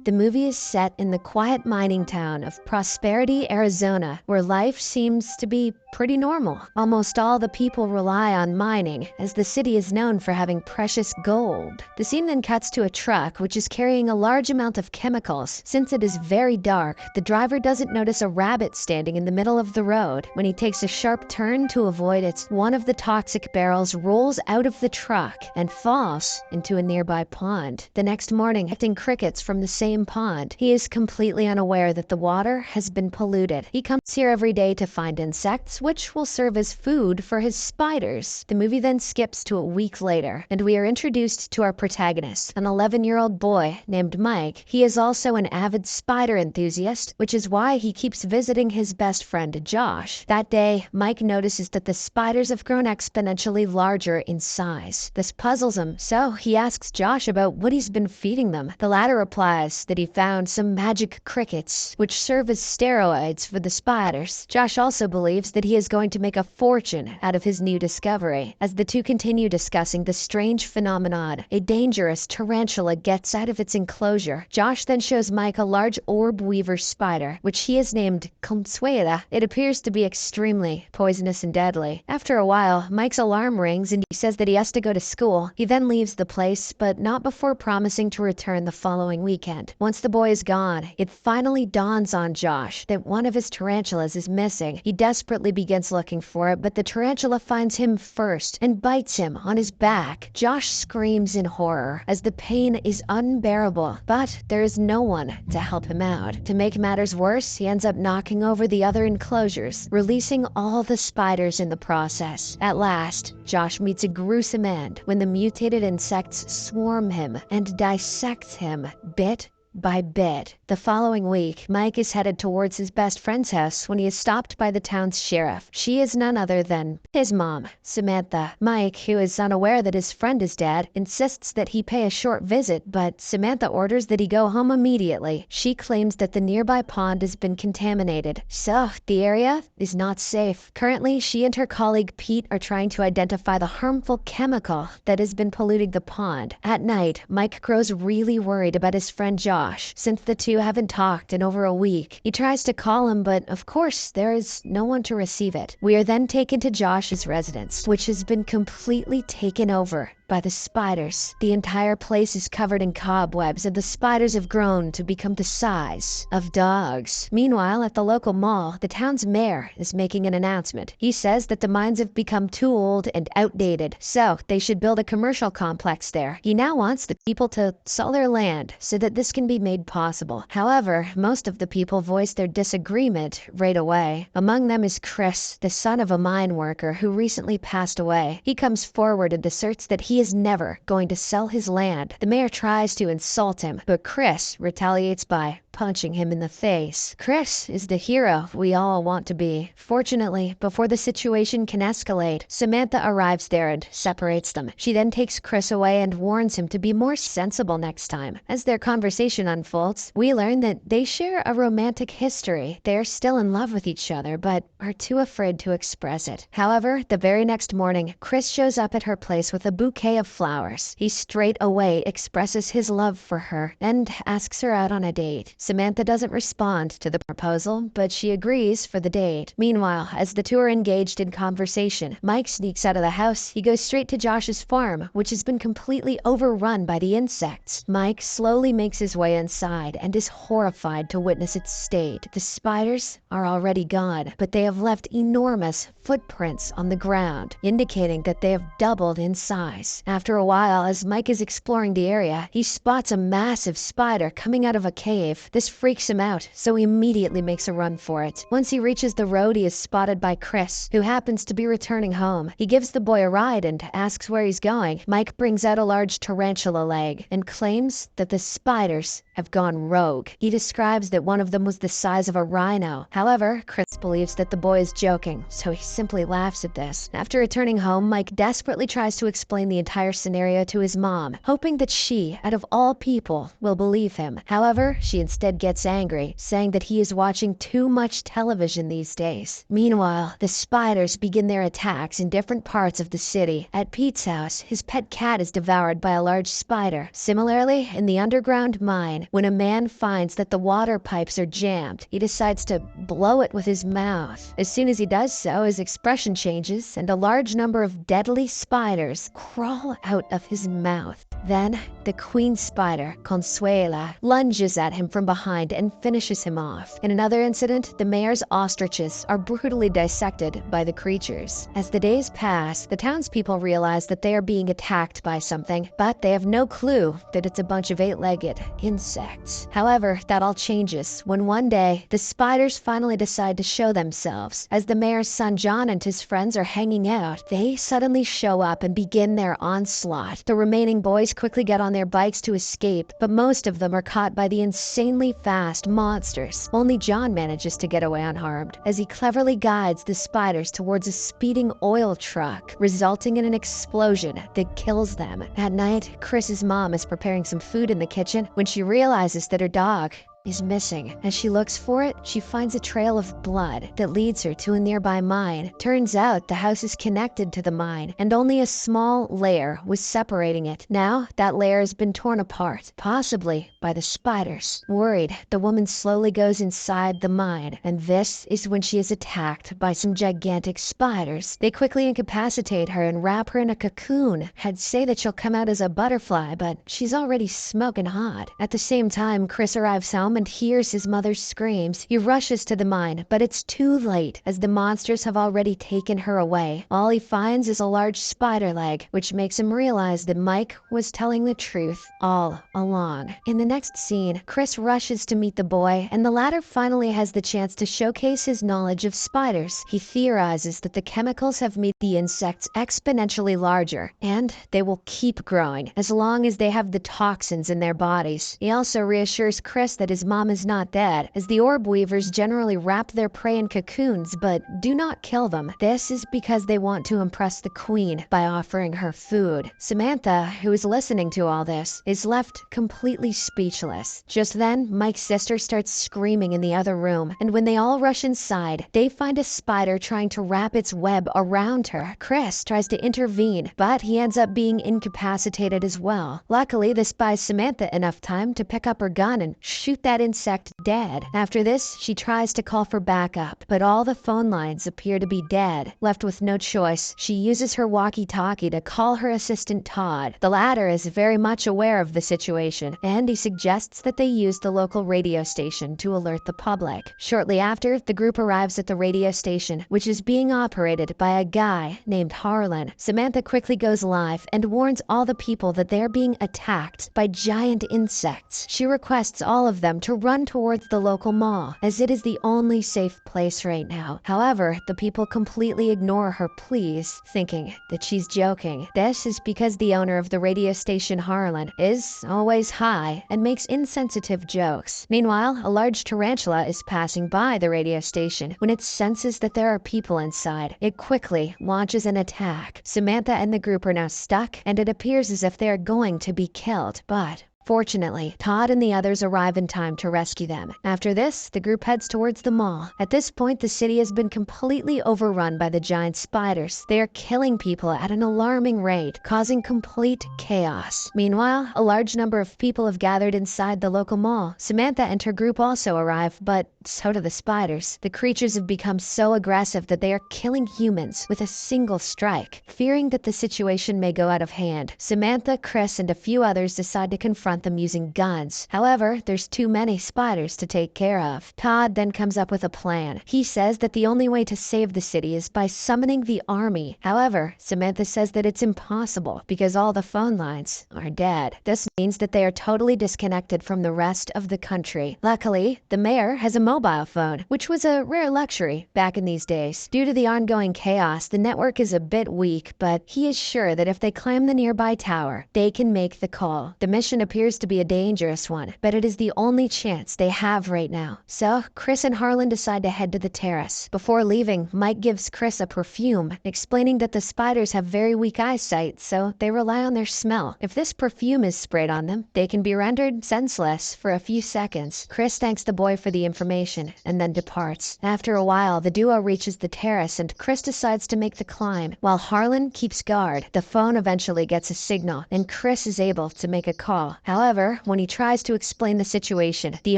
The movie is set in the quiet mining town of Prosperity, Arizona, where life seems to be pretty normal. Almost all the people rely on mining, as the city is known for having precious gold. The scene then cuts to a truck which is carrying a large amount of chemicals. Since it is very dark, the driver doesn't notice a rabbit standing in the middle of the road. When he takes a sharp turn to avoid it, one of the toxic barrels rolls out of the truck and falls into a nearby pond. The next morning, collecting crickets from the same pond, he is completely unaware that the water has been polluted. He comes here every day to find insects, which will serve as food for his spiders. The movie then skips to a week later, and we are introduced to our protagonist, an 11-year-old boy named Mike. He is also an avid spider enthusiast, which is why he keeps visiting his best friend Josh. That day, Mike notices that the spiders have grown exponentially larger in size. This puzzles him, so he asks Josh about what he's been feeding them. The latter replies that he found some magic crickets, which serve as steroids for the spiders. Josh also believes that he is going to make a fortune out of his new discovery. As the two continue discussing the strange phenomenon, a dangerous tarantula gets out of its enclosure. Josh then shows Mike a large orb weaver spider, which he has named Consuela. It appears to be extremely poisonous and deadly. After a while, Mike's alarm rings and he says that he has to go to school. He then leaves the place, but not before promising to return the following weekend. Once the boy is gone, it finally dawns on Josh that one of his tarantulas is missing. He desperately begins looking for it, but the tarantula finds him first and bites him on his back. Josh screams in horror as the pain is unbearable, but there is no one to help him out. To make matters worse, he ends up knocking over the other enclosures, releasing all the spiders in the process. At last, Josh meets a gruesome end when the mutated insects swarm him and dissect him bit by bit. The following week, Mike is headed towards his best friend's house when he is stopped by the town's sheriff. She is none other than his mom, Samantha. Mike, who is unaware that his friend is dead, insists that he pay a short visit, but Samantha orders that he go home immediately. She claims that the nearby pond has been contaminated, so the area is not safe. Currently, she and her colleague Pete are trying to identify the harmful chemical that has been polluting the pond. At night, Mike grows really worried about his friend Josh, since the two haven't talked in over a week. He tries to call him, but of course there is no one to receive it. We are then taken to Josh's residence, which has been completely taken over by the spiders. The entire place is covered in cobwebs, and the spiders have grown to become the size of dogs. Meanwhile, at the local mall, the town's mayor is making an announcement. He says that the mines have become too old and outdated, so they should build a commercial complex there. He now wants the people to sell their land so that this can be made possible. However, most of the people voice their disagreement right away. Among them is Chris, the son of a mine worker who recently passed away. He comes forward and asserts that he is never going to sell his land. The mayor tries to insult him, but Chris retaliates by punching him in the face. Chris is the hero we all want to be. Fortunately, before the situation can escalate, Samantha arrives there and separates them. She then takes Chris away and warns him to be more sensible next time. As their conversation unfolds, we learn that they share a romantic history. They are still in love with each other, but are too afraid to express it. However, the very next morning, Chris shows up at her place with a bouquet of flowers. He straight away expresses his love for her and asks her out on a date. Samantha doesn't respond to the proposal, but she agrees for the date. Meanwhile, as the two are engaged in conversation, Mike sneaks out of the house. He goes straight to Josh's farm, which has been completely overrun by the insects. Mike slowly makes his way inside and is horrified to witness its state. The spiders are already gone, but they have left enormous footprints on the ground, indicating that they have doubled in size. After a while, as Mike is exploring the area, he spots a massive spider coming out of a cave. This freaks him out, so he immediately makes a run for it. Once he reaches the road, he is spotted by Chris, who happens to be returning home. He gives the boy a ride and asks where he's going. Mike brings out a large tarantula leg and claims that the spiders have gone rogue. He describes that one of them was the size of a rhino. However, Chris believes that the boy is joking, so he simply laughs at this. After returning home, Mike desperately tries to explain the entire scenario to his mom, hoping that she, out of all people, will believe him. However, she instead gets angry, saying that he is watching too much television these days. Meanwhile, the spiders begin their attacks in different parts of the city. At Pete's house, his pet cat is devoured by a large spider. Similarly, in the underground mine, mine. When a man finds that the water pipes are jammed, he decides to blow it with his mouth. As soon as he does so, his expression changes and a large number of deadly spiders crawl out of his mouth. Then, the queen spider, Consuela, lunges at him from behind and finishes him off. In another incident, the mayor's ostriches are brutally dissected by the creatures. As the days pass, the townspeople realize that they are being attacked by something, but they have no clue that it's a bunch of 8-legged insects. However, that all changes when one day, the spiders finally decide to show themselves. As the mayor's son John and his friends are hanging out, they suddenly show up and begin their onslaught. The remaining boys quickly get on their bikes to escape, but most of them are caught by the insanely fast monsters. Only John manages to get away unharmed, as he cleverly guides the spiders towards a speeding oil truck, resulting in an explosion that kills them. At night, Chris's mom is preparing some food in the kitchen when she realizes that her dog is missing. As she looks for it, she finds a trail of blood that leads her to a nearby mine. Turns out the house is connected to the mine, and only a small layer was separating it. Now, that layer has been torn apart, possibly by the spiders. Worried, the woman slowly goes inside the mine, and this is when she is attacked by some gigantic spiders. They quickly incapacitate her and wrap her in a cocoon. I'd say that she'll come out as a butterfly, but she's already smoking hot. At the same time, Chris arrives home and hears his mother's screams. He rushes to the mine, but it's too late, as the monsters have already taken her away. All he finds is a large spider leg, which makes him realize that Mike was telling the truth all along. In the next scene, Chris rushes to meet the boy, and the latter finally has the chance to showcase his knowledge of spiders. He theorizes that the chemicals have made the insects exponentially larger, and they will keep growing as long as they have the toxins in their bodies. He also reassures Chris that his mom is not dead, as the orb weavers generally wrap their prey in cocoons but do not kill them. This is because they want to impress the queen by offering her food. Samantha, who is listening to all this, is left completely speechless. Just then, Mike's sister starts screaming in the other room, and when they all rush inside, they find a spider trying to wrap its web around her. Chris tries to intervene, but he ends up being incapacitated as well. Luckily, this buys Samantha enough time to pick up her gun and shoot that insect dead. After this, she tries to call for backup, but all the phone lines appear to be dead. Left with no choice, she uses her walkie-talkie to call her assistant Todd. The latter is very much aware of the situation, and he suggests that they use the local radio station to alert the public. Shortly after, the group arrives at the radio station, which is being operated by a guy named Harlan. Samantha quickly goes live and warns all the people that they're being attacked by giant insects. She requests all of them to run towards the local mall, as it is the only safe place right now. However, the people completely ignore her pleas, thinking that she's joking. This is because the owner of the radio station, Harlan, is always high and makes insensitive jokes. Meanwhile, a large tarantula is passing by the radio station. When it senses that there are people inside, it quickly launches an attack. Samantha and the group are now stuck, and it appears as if they are going to be killed, but fortunately, Todd and the others arrive in time to rescue them. After this, the group heads towards the mall. At this point, the city has been completely overrun by the giant spiders. They are killing people at an alarming rate, causing complete chaos. Meanwhile, a large number of people have gathered inside the local mall. Samantha and her group also arrive, but so do the spiders. The creatures have become so aggressive that they are killing humans with a single strike. Fearing that the situation may go out of hand, Samantha, Chris, and a few others decide to confront them using guns. However, there's too many spiders to take care of. Todd then comes up with a plan. He says that the only way to save the city is by summoning the army. However, Samantha says that it's impossible because all the phone lines are dead. This means that they are totally disconnected from the rest of the country. Luckily, the mayor has a mobile phone, which was a rare luxury back in these days. Due to the ongoing chaos, the network is a bit weak, but he is sure that if they climb the nearby tower, they can make the call. The mission appears to be a dangerous one, but it is the only chance they have right now. So, Chris and Harlan decide to head to the terrace. Before leaving, Mike gives Chris a perfume, explaining that the spiders have very weak eyesight, so they rely on their smell. If this perfume is sprayed on them, they can be rendered senseless for a few seconds. Chris thanks the boy for the information and then departs. After a while, the duo reaches the terrace and Chris decides to make the climb, while Harlan keeps guard. The phone eventually gets a signal, and Chris is able to make a call. However, when he tries to explain the situation, the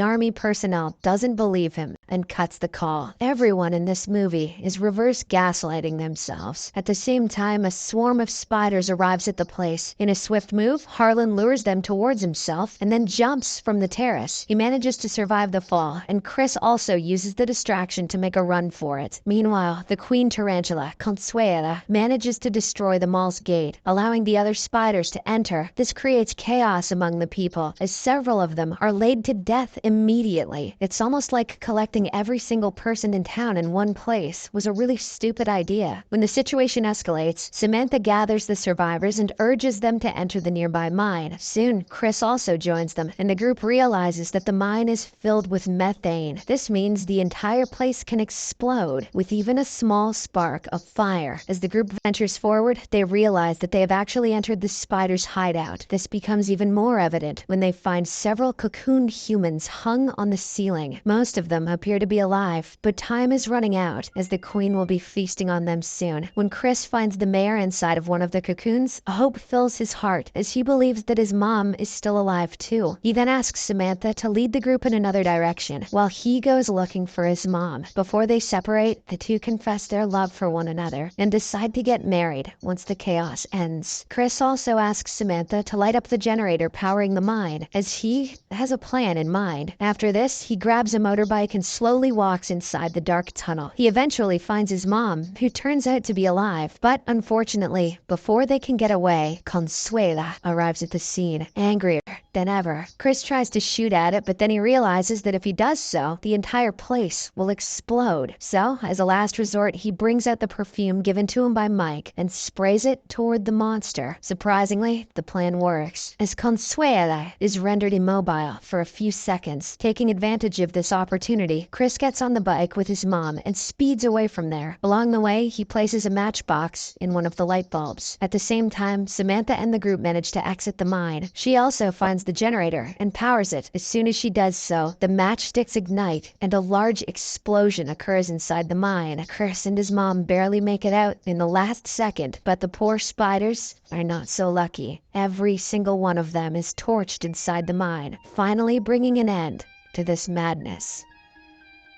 army personnel doesn't believe him and cuts the call. Everyone in this movie is reverse gaslighting themselves. At the same time, a swarm of spiders arrives at the place. In a swift move, Harlan lures them towards himself and then jumps from the terrace. He manages to survive the fall, and Chris also uses the distraction to make a run for it. Meanwhile, the queen tarantula, Consuela, manages to destroy the mall's gate, allowing the other spiders to enter. This creates chaos among the people, as several of them are laid to death immediately. It's almost like collecting every single person in town in one place was a really stupid idea. When the situation escalates, Samantha gathers the survivors and urges them to enter the nearby mine. Soon, Chris also joins them, and the group realizes that the mine is filled with methane. This means the entire place can explode with even a small spark of fire. As the group ventures forward, they realize that they have actually entered the spider's hideout. This becomes even more evident when they find several cocooned humans hung on the ceiling. Most of them appear to be alive, but time is running out as the queen will be feasting on them soon. When Chris finds the mayor inside of one of the cocoons, hope fills his heart as he believes that his mom is still alive too. He then asks Samantha to lead the group in another direction while he goes looking for his mom. Before they separate, the two confess their love for one another and decide to get married once the chaos ends. Chris also asks Samantha to light up the generator powering the mine, as he has a plan in mind. After this, he grabs a motorbike and slowly walks inside the dark tunnel. He eventually finds his mom, who turns out to be alive, but unfortunately, before they can get away, Consuela arrives at the scene, angrier than ever. Chris tries to shoot at it, but then he realizes that if he does so, the entire place will explode. So, as a last resort, he brings out the perfume given to him by Mike and sprays it toward the monster. Surprisingly, the plan works, as Consuela is rendered immobile for a few seconds. Taking advantage of this opportunity, Chris gets on the bike with his mom and speeds away from there. Along the way, he places a matchbox in one of the light bulbs. At the same time, Samantha and the group manage to exit the mine. She also finds the generator and powers it. As soon as she does so, the matchsticks ignite and a large explosion occurs inside the mine. Chris and his mom barely make it out in the last second, but the poor spiders are not so lucky. Every single one of them is torched inside the mine, finally bringing an end to this madness.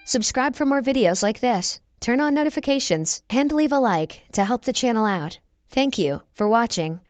Subscribe for more videos like this, turn on notifications, and leave a like to help the channel out. Thank you for watching.